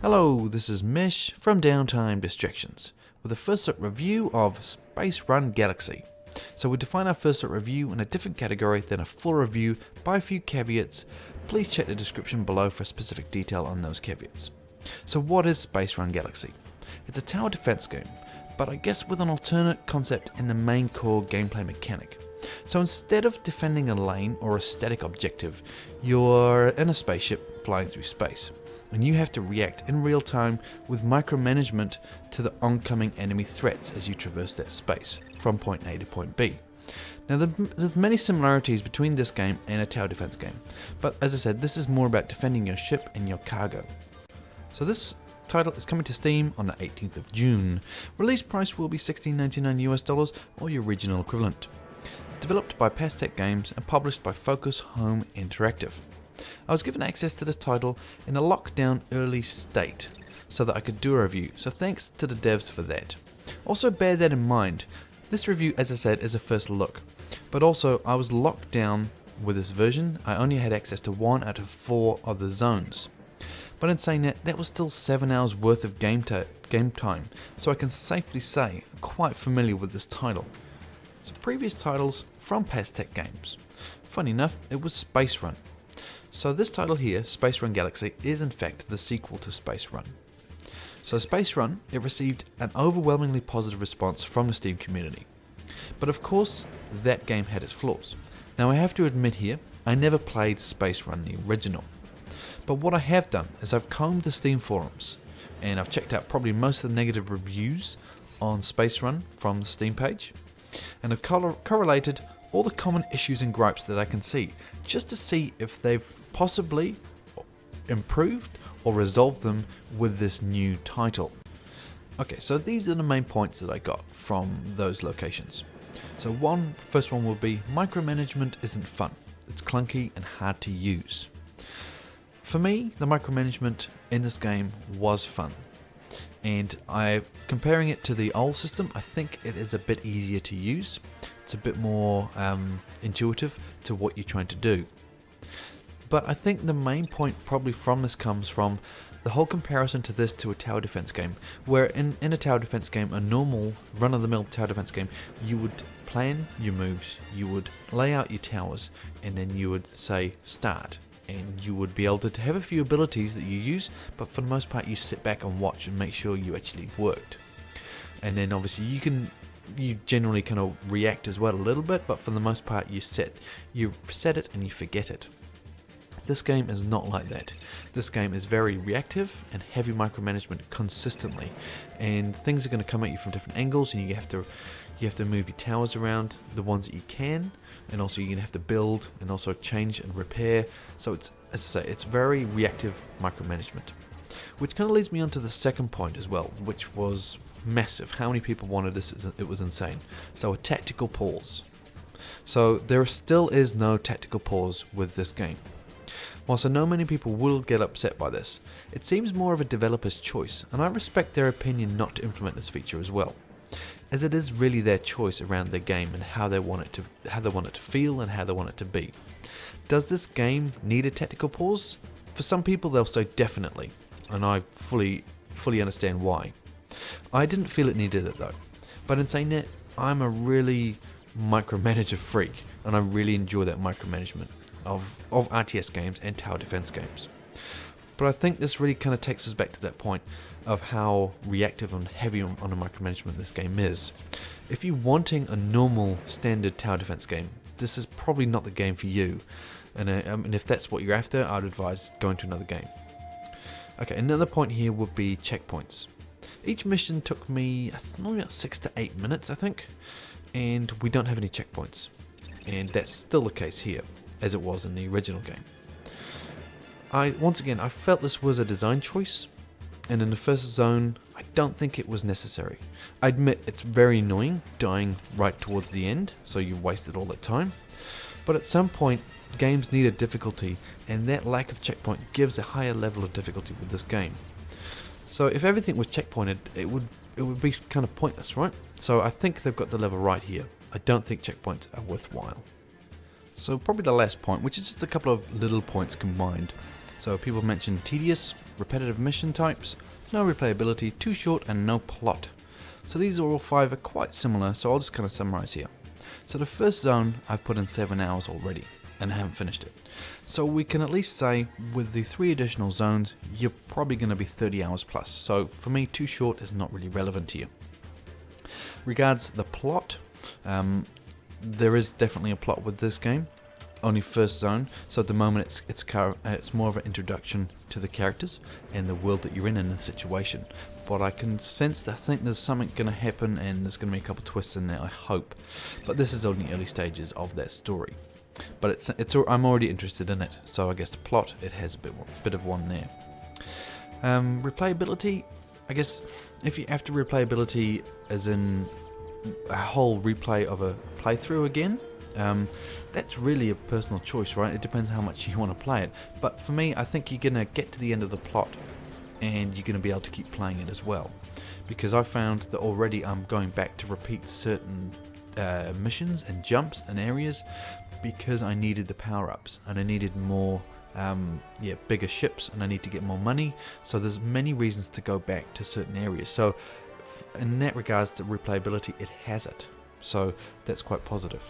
Hello, this is Mish from Downtime Distractions with a first look review of Space Run Galaxy. So we define our first look review in a different category than a full review by a few caveats. Please check the description below for specific detail on those caveats. So what is Space Run Galaxy? It's a tower defense game, but I guess with an alternate concept in the main core gameplay mechanic. So instead of defending a lane or a static objective, you're in a spaceship flying through space, and you have to react in real time with micromanagement to the oncoming enemy threats as you traverse that space from point A to point B. Now there's many similarities between this game and a tower defense game, but as I said, this is more about defending your ship and your cargo. So this title is coming to Steam on the 18th of June. Release price will be $16.99 US or your regional equivalent. Developed by Passtech Games and published by Focus Home Interactive. I was given access to this title in a lockdown early state so that I could do a review, so thanks to the devs for that. Also bear that in mind, this review, as I said, is a first look, but also I was locked down with this version. I only had access to 1 out of 4 of the zones. But in saying that, that was still 7 hours worth of game time, so I can safely say I'm quite familiar with this title. So previous titles from Passtech Games. Funny enough, it was Space Run. So this title here, Space Run Galaxy, is in fact the sequel to Space Run. So Space Run, it received an overwhelmingly positive response from the Steam community. But of course, that game had its flaws. Now I have to admit here, I never played Space Run the original. But what I have done is I've combed the Steam forums, and I've checked out probably most of the negative reviews on Space Run from the Steam page, and I've correlated all the common issues and gripes that I can see, just to see if they've possibly improved or resolved them with this new title. Okay, so these are the main points that I got from those locations. So first one will be micromanagement isn't fun. It's clunky and hard to use. For me, the micromanagement in this game was fun. And comparing it to the old system, I think it is a bit easier to use. It's a bit more intuitive to what you're trying to do. But I think the main point probably from this comes from the whole comparison to this to a tower defense game, where in a tower defense game, a normal run-of-the-mill tower defense game, you would plan your moves, you would lay out your towers, and then you would say start. And you would be able to have a few abilities that you use, but for the most part you sit back and watch and make sure you actually worked. And then obviously you generally kind of react as well a little bit, but for the most part you set it and you forget it. This game is not like that. This game is very reactive and heavy micromanagement consistently, and things are going to come at you from different angles, and you have to move your towers around, the ones that you can, and also you're going to have to build and also change and repair. So it's, as I say, it's very reactive micromanagement. Which kind of leads me on to the second point as well, which was massive. How many people wanted this? It was insane. So a tactical pause. So there still is no tactical pause with this game. Whilst I know many people will get upset by this, it seems more of a developer's choice, and I respect their opinion not to implement this feature as well, as it is really their choice around their game and how they want it to feel and how they want it to be. Does this game need a tactical pause? For some people they'll say definitely, and I fully understand why. I didn't feel it needed it though, but in saying that, I'm a really micromanager freak, and I really enjoy that micromanagement of RTS games and tower defense games. But I think this really kind of takes us back to that point of how reactive and heavy on the micromanagement this game is. If you're wanting a normal standard tower defense game, this is probably not the game for you. And if that's what you're after, I'd advise going to another game. Okay, another point here would be checkpoints. Each mission took me only about 6 to 8 minutes, I think, and we don't have any checkpoints. And that's still the case here, as it was in the original game. Once again, I felt this was a design choice, and in the first zone, I don't think it was necessary. I admit it's very annoying dying right towards the end, so you've wasted all that time. But at some point, games need a difficulty, and that lack of checkpoint gives a higher level of difficulty with this game. So if everything was checkpointed, it would be kind of pointless, right? So I think they've got the level right here. I don't think checkpoints are worthwhile. So probably the last point, which is just a couple of little points combined. So people mentioned tedious. repetitive mission types, no replayability, too short, and no plot. So these are all 5 are quite similar, so I'll just kind of summarize here. So the first zone I've put in 7 hours already, and I haven't finished it. So we can at least say with the 3 additional zones, you're probably going to be 30 hours plus. So for me, too short is not really relevant here. Regards the plot, there is definitely a plot with this game. Only first zone, so at the moment it's more of an introduction to the characters and the world that you're in the situation. But I can sense that I think there's something going to happen, and there's going to be a couple twists in there, I hope. But this is only early stages of that story. But I'm already interested in it, so I guess the plot, it has a bit of one there. Replayability, I guess if you after replayability as in a whole replay of a playthrough again, that's really a personal choice, right? It depends how much you want to play it. But for me, I think you're going to get to the end of the plot and you're going to be able to keep playing it as well. Because I found that already I'm going back to repeat certain missions and jumps and areas because I needed the power-ups and I needed more bigger ships, and I need to get more money. So there's many reasons to go back to certain areas. So in that regards to replayability, it has it. So that's quite positive.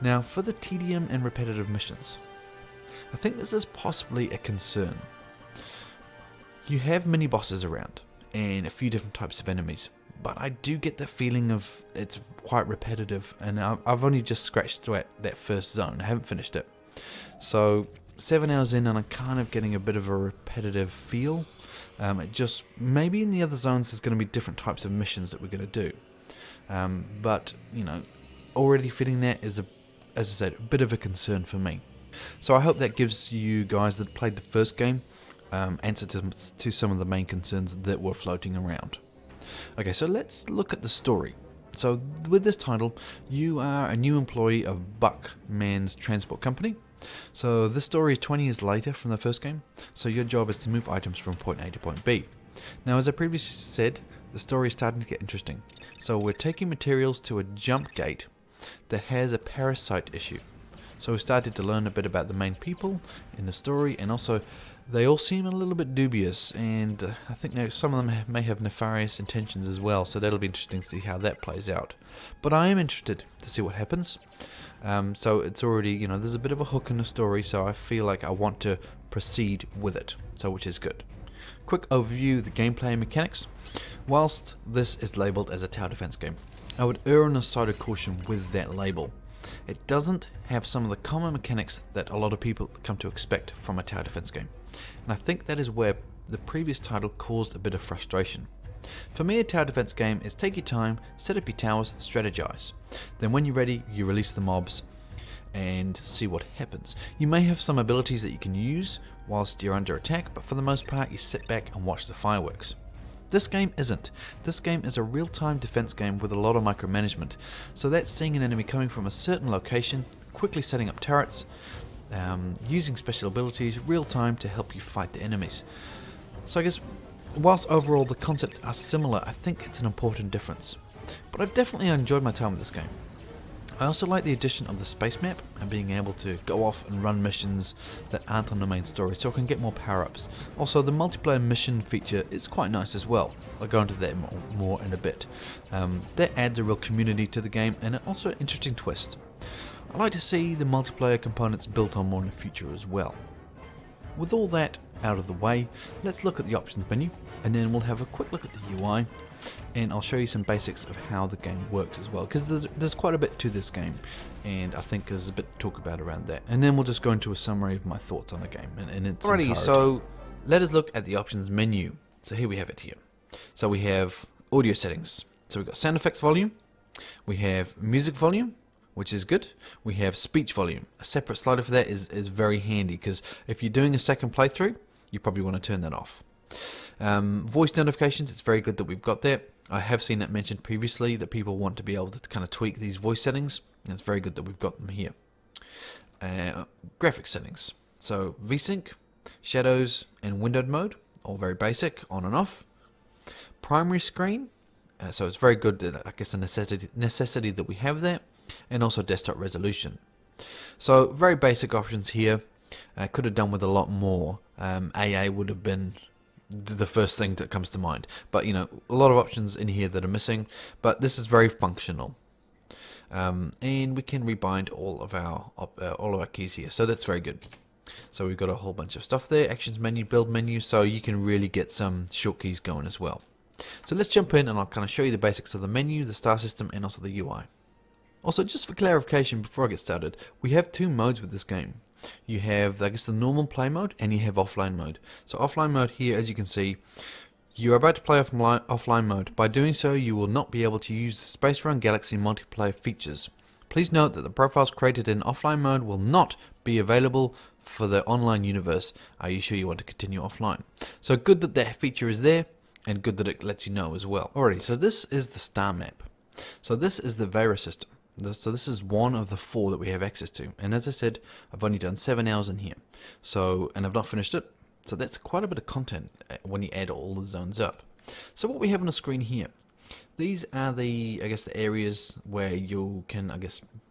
Now for the tedium and repetitive missions, I think this is possibly a concern. You have mini bosses around and a few different types of enemies, but I do get the feeling of it's quite repetitive, and I've only just scratched that first zone. I haven't finished it. So 7 hours in and I'm kind of getting a bit of a repetitive feel. Maybe in the other zones there's going to be different types of missions that we're going to do. But, already feeling that is, as I said, a bit of a concern for me. So I hope that gives you guys that played the first game answer to some of the main concerns that were floating around. Okay, so let's look at the story. So with this title, you are a new employee of Buckman's Transport Company. So this story is 20 years later from the first game, so your job is to move items from point A to point B. Now, as I previously said, the story is starting to get interesting. So we're taking materials to a jump gate that has a parasite issue. So we started to learn a bit about the main people in the story, and also they all seem a little bit dubious, and I think some of them may have nefarious intentions as well, so that'll be interesting to see how that plays out. But I am interested to see what happens. So it's already, there's a bit of a hook in the story, so I feel like I want to proceed with it, which is good. Quick overview of the gameplay and mechanics. Whilst this is labelled as a tower defense game, I would err on the side of caution with that label. It doesn't have some of the common mechanics that a lot of people come to expect from a tower defense game, and I think that is where the previous title caused a bit of frustration. For me, a tower defense game is take your time, set up your towers, strategize. Then when you're ready, you release the mobs and see what happens. You may have some abilities that you can use whilst you're under attack, but for the most part you sit back and watch the fireworks. This game isn't. This game is a real-time defense game with a lot of micromanagement. So that's seeing an enemy coming from a certain location, quickly setting up turrets, using special abilities real-time to help you fight the enemies. So I guess whilst overall the concepts are similar, I think it's an important difference. But I've definitely enjoyed my time with this game. I also like the addition of the space map and being able to go off and run missions that aren't on the main story, so I can get more power-ups. Also, the multiplayer mission feature is quite nice as well. I'll go into that more in a bit. That adds a real community to the game, and also an interesting twist. I like to see the multiplayer components built on more in the future as well. With all that out of the way, let's look at the options menu, and then we'll have a quick look at the UI, and I'll show you some basics of how the game works as well, because there's quite a bit to this game, and I think there's a bit to talk about around that. And then we'll just go into a summary of my thoughts on the game in its entirety. So let us look at the options menu. So here we have it here. So we have audio settings. So we've got sound effects volume, we have music volume, which is good. We have speech volume. A separate slider for that is very handy, because if you're doing a second playthrough, you probably want to turn that off. Voice notifications, it's very good that we've got that. I have seen that mentioned previously, that people want to be able to kind of tweak these voice settings, and it's very good that we've got them here. Graphics settings. So VSync, shadows, and windowed mode, all very basic, on and off. Primary screen, so it's very good that, I guess, a necessity that we have that. And also desktop resolution. So very basic options here. Could have done with a lot more. AA would have been the first thing that comes to mind. But you know, a lot of options in here that are missing. But this is very functional. And we can rebind all of our keys here, so that's very good. So we've got a whole bunch of stuff there. Actions menu, build menu, so you can really get some short keys going as well. So let's jump in and I'll kind of show you the basics of the menu, the star system, and also the UI. Also, just for clarification before I get started, we have two modes with this game. You have, I guess, the normal play mode, and you have offline mode. So offline mode here, as you can see, you are about to play offline mode. By doing so, you will not be able to use the Space Run Galaxy multiplayer features. Please note that the profiles created in offline mode will not be available for the online universe. Are you sure you want to continue offline? So good that that feature is there, and good that it lets you know as well. Alrighty, so this is the star map. So this is the Vera system. So this is one of the 4 that we have access to. And as I said, I've only done 7 hours in here. And I've not finished it. So that's quite a bit of content when you add all the zones up. So what we have on the screen here, these are the areas where you can,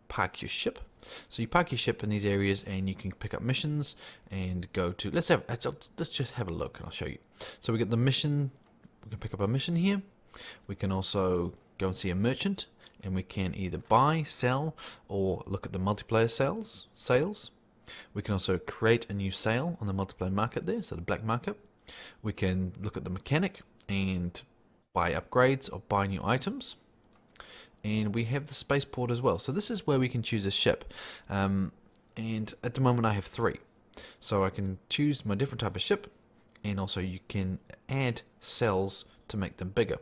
park your ship. So you park your ship in these areas and you can pick up missions and go to, let's just have a look and I'll show you. So we get the mission, we can pick up a mission here. We can also go and see a merchant, and we can either buy, sell, or look at the multiplayer sales. We can also create a new sale on the multiplayer market there, so the black market. We can look at the mechanic and buy upgrades or buy new items. And we have the spaceport as well. So this is where we can choose a ship. And at the moment I have 3. So I can choose my different type of ship, and also you can add cells to make them bigger.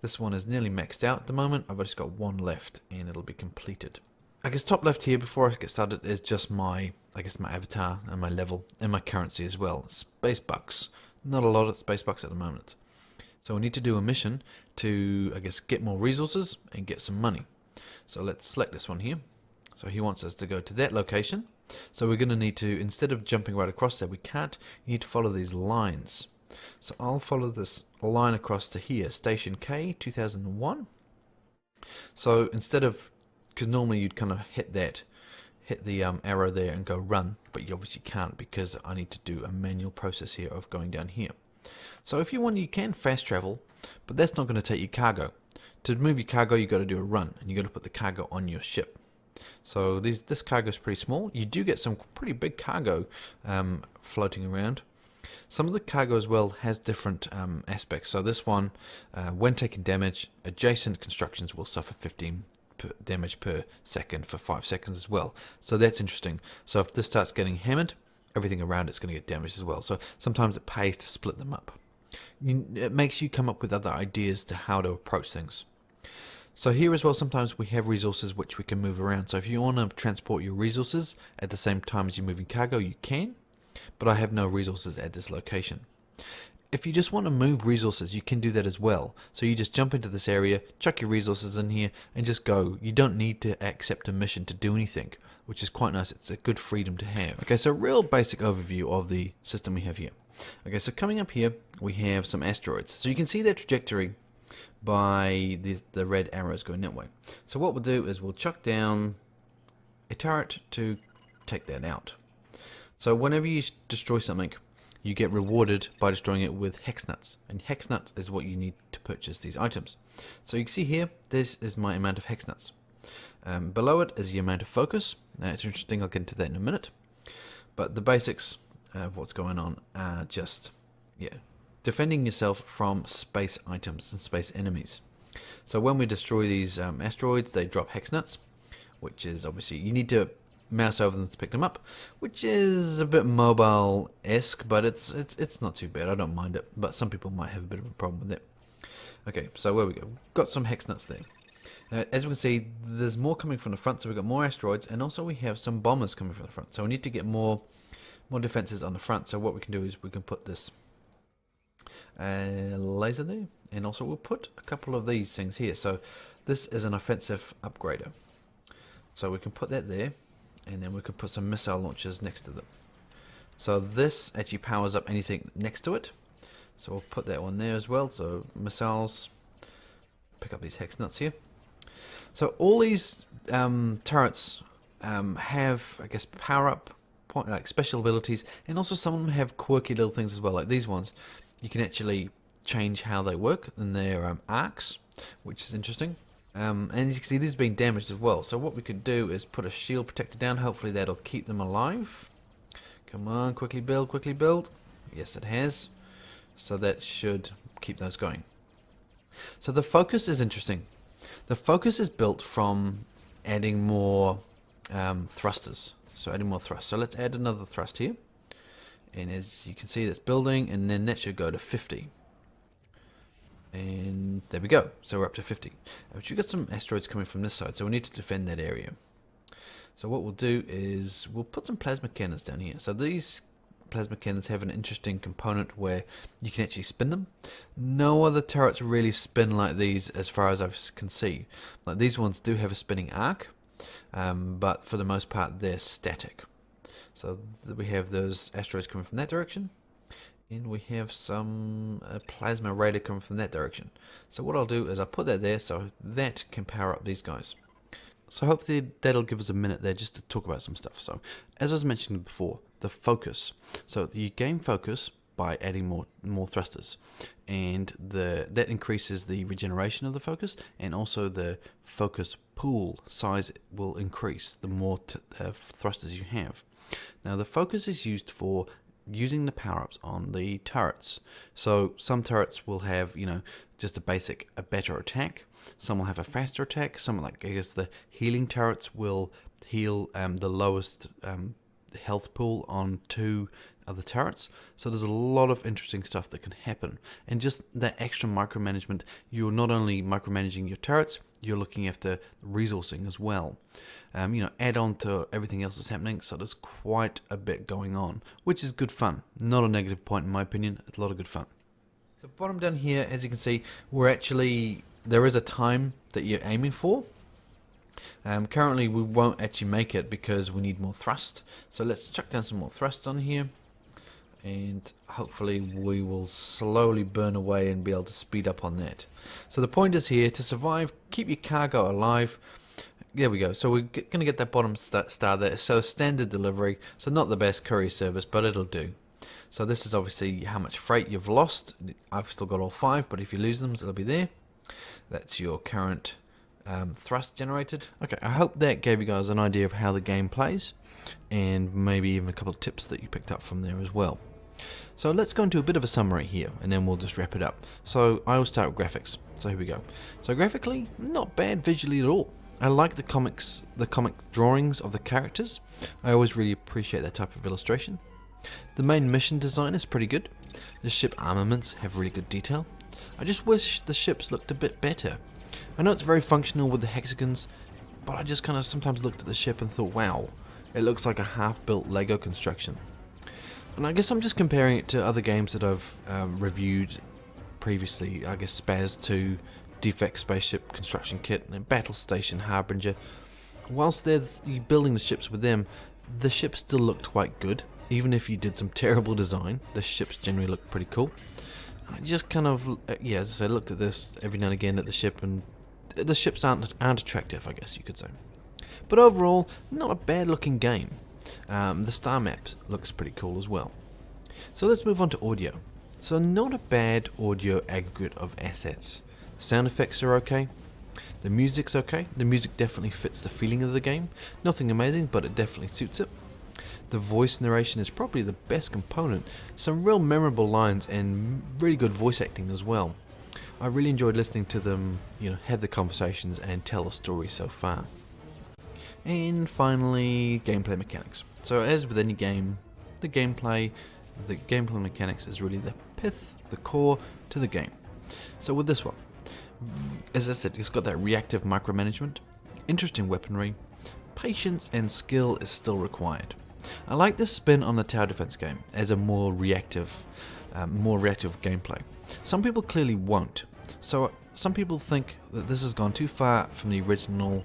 This one is nearly maxed out at the moment. I've just got 1 left and it'll be completed. I guess top left here before I get started is just my avatar and my level and my currency as well. Space bucks. Not a lot of space bucks at the moment. So we need to do a mission to, get more resources and get some money. So let's select this one here. So he wants us to go to that location. So we're going to need to, instead of jumping right across there, we can't. You need to follow these lines. So I'll follow this line across to here, Station K, 2001. So instead of, because normally you'd kind of hit the arrow there and go run, but you obviously can't because I need to do a manual process here of going down here. So if you want, you can fast travel, but that's not going to take you cargo. To move your cargo, you've got to do a run, and you've got to put the cargo on your ship. So this cargo is pretty small. You do get some pretty big cargo floating around. Some of the cargo as well has different aspects. So this one, when taking damage, adjacent constructions will suffer 15 damage per second for 5 seconds as well. So that's interesting. So if this starts getting hammered, everything around it's going to get damaged as well. So sometimes it pays to split them up. It makes you come up with other ideas to how to approach things. So here as well, sometimes we have resources which we can move around. So if you want to transport your resources at the same time as you're moving cargo, you can. But I have no resources at this location. If you just want to move resources, you can do that as well. So you just jump into this area, chuck your resources in here, and just go. You don't need to accept a mission to do anything, which is quite nice. It's a good freedom to have. Okay, so real basic overview of the system we have here. Okay, so coming up here, we have some asteroids. So you can see their trajectory by the red arrows going that way. So what we'll do is we'll chuck down a turret to take that out. So whenever you destroy something, you get rewarded by destroying it with hex nuts. And hex nuts is what you need to purchase these items. So you can see here, this is my amount of hex nuts. Below it is the amount of focus. Now it's interesting, I'll get into that in a minute. But the basics of what's going on are just, defending yourself from space items and space enemies. So when we destroy these asteroids, they drop hex nuts, which is obviously, you need to mouse over them to pick them up, which is a bit mobile-esque, but it's not too bad. I don't mind it, but some people might have a bit of a problem with it. Okay, so where we go. Got some hex nuts there. As we can see, there's more coming from the front, so we've got more asteroids, and also we have some bombers coming from the front. So we need to get more defenses on the front. So what we can do is we can put this laser there, and also we'll put a couple of these things here. So this is an offensive upgrader. So we can put that there. And then we can put some missile launchers next to them. So this actually powers up anything next to it. So we'll put that one there as well. So missiles, pick up these hex nuts here. So all these turrets have, power up point, like special abilities, and also some of them have quirky little things as well, like these ones. You can actually change how they work in their arcs, which is interesting. And as you can see, these have been damaged as well. So what we could do is put a shield protector down. Hopefully that'll keep them alive. Come on, quickly build, quickly build. Yes, it has. So that should keep those going. So the focus is interesting. The focus is built from adding more thrusters. So adding more thrust. So let's add another thrust here. And as you can see, that's building, and then that should go to 50. And there we go. So we're up to 50. But you've got some asteroids coming from this side, so we need to defend that area. So what we'll do is we'll put some plasma cannons down here. So these plasma cannons have an interesting component where you can actually spin them. No other turrets really spin like these as far as I can see. Like these ones do have a spinning arc, but for the most part they're static. So we have those asteroids coming from that direction. And we have some plasma radar coming from that direction. So what I'll do is I'll put that there so that can power up these guys. So hopefully that'll give us a minute there just to talk about some stuff. So as I was mentioning before, the focus. So you gain focus by adding more thrusters, and that increases the regeneration of the focus, and also the focus pool size will increase the more thrusters you have. Now the focus is used for using the power-ups on the turrets. So some turrets will have, just a better attack. Some will have a faster attack. Some, like I guess the healing turrets, will heal the lowest health pool on 2 of the turrets. So there's a lot of interesting stuff that can happen. And just that extra micromanagement, you're not only micromanaging your turrets, you're looking after resourcing as well. Add on to everything else that's happening. So there's quite a bit going on, which is good fun. Not a negative point in my opinion. It's a lot of good fun. So bottom down here, as you can see, there is a time that you're aiming for. Currently we won't actually make it because we need more thrust. So let's chuck down some more thrust on here. And hopefully we will slowly burn away and be able to speed up on that. So the point is here to survive, keep your cargo alive. There we go. So we're going to get that bottom star there. So standard delivery. So not the best courier service, but it'll do. So this is obviously how much freight you've lost. I've still got all 5, but if you lose them, it'll be there. That's your current thrust generated. Okay, I hope that gave you guys an idea of how the game plays, and maybe even a couple of tips that you picked up from there as well. So let's go into a bit of a summary here, and then we'll just wrap it up. So I will start with graphics. So here we go. So graphically, not bad visually at all. I like the comic drawings of the characters. I always really appreciate that type of illustration. The main mission design is pretty good. The ship armaments have really good detail. I just wish the ships looked a bit better. I know it's very functional with the hexagons, but I just kind of sometimes looked at the ship and thought, wow, it looks like a half-built Lego construction. And I guess I'm just comparing it to other games that I've reviewed previously. I guess Spaz 2, Defect Spaceship Construction Kit, and Battle Station Harbinger. Whilst you're building the ships with them, the ships still looked quite good. Even if you did some terrible design, the ships generally looked pretty cool. I just kind of, as I looked at this every now and again at the ship, and the ships aren't attractive, I guess you could say. But overall, not a bad looking game. The star map looks pretty cool as well. So let's move on to audio. So not a bad audio aggregate of assets. Sound effects are okay. The music's okay. The music definitely fits the feeling of the game. Nothing amazing, but it definitely suits it. The voice narration is probably the best component. Some real memorable lines and really good voice acting as well. I really enjoyed listening to them, have the conversations and tell a story so far. And finally, gameplay mechanics. So as with any game, the gameplay mechanics is really the pith, the core to the game. So with this one, as I said, it's got that reactive micromanagement, interesting weaponry, patience and skill is still required. I like this spin on the tower defense game as a more reactive gameplay. Some people clearly won't. So some people think that this has gone too far from the original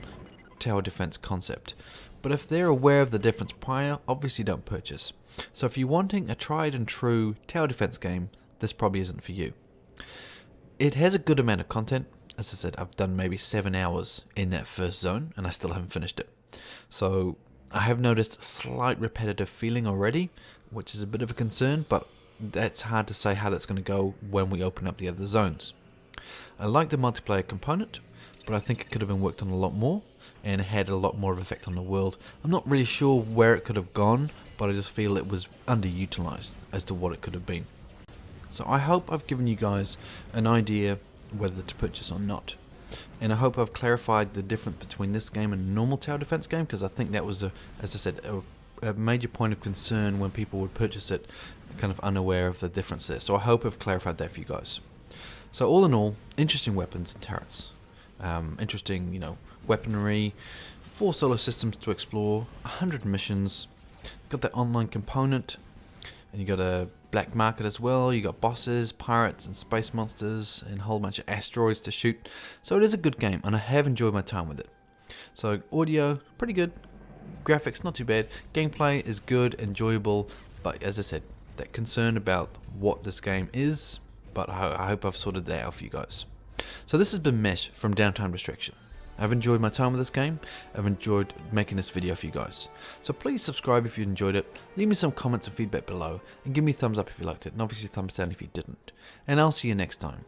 tower defense concept. But if they're aware of the difference prior, obviously don't purchase. So if you're wanting a tried and true tower defense game, this probably isn't for you. It has a good amount of content. As I said, I've done maybe 7 hours in that first zone and I still haven't finished it. So I have noticed a slight repetitive feeling already, which is a bit of a concern, but that's hard to say how that's going to go when we open up the other zones. I like the multiplayer component, but I think it could have been worked on a lot more and had a lot more of effect on the world. I'm not really sure where it could have gone, but I just feel it was underutilized as to what it could have been. So I hope I've given you guys an idea whether to purchase or not. And I hope I've clarified the difference between this game and a normal tower defense game, because I think that was, as I said, a major point of concern when people would purchase it, kind of unaware of the difference there. So I hope I've clarified that for you guys. So all in all, interesting weapons and turrets. Interesting, weaponry, 4 solar systems to explore, 100 missions, got that online component, and you got a black market as well. You got bosses, pirates, and space monsters, and a whole bunch of asteroids to shoot. So it is a good game, and I have enjoyed my time with it. So audio, pretty good. Graphics, not too bad. Gameplay is good, enjoyable, but as I said, that concern about what this game is, but I hope I've sorted that out for you guys. So this has been Mesh from Downtime Distraction. I've enjoyed my time with this game. I've enjoyed making this video for you guys. So please subscribe if you enjoyed it. Leave me some comments and feedback below, and give me a thumbs up if you liked it, and obviously thumbs down if you didn't. And I'll see you next time.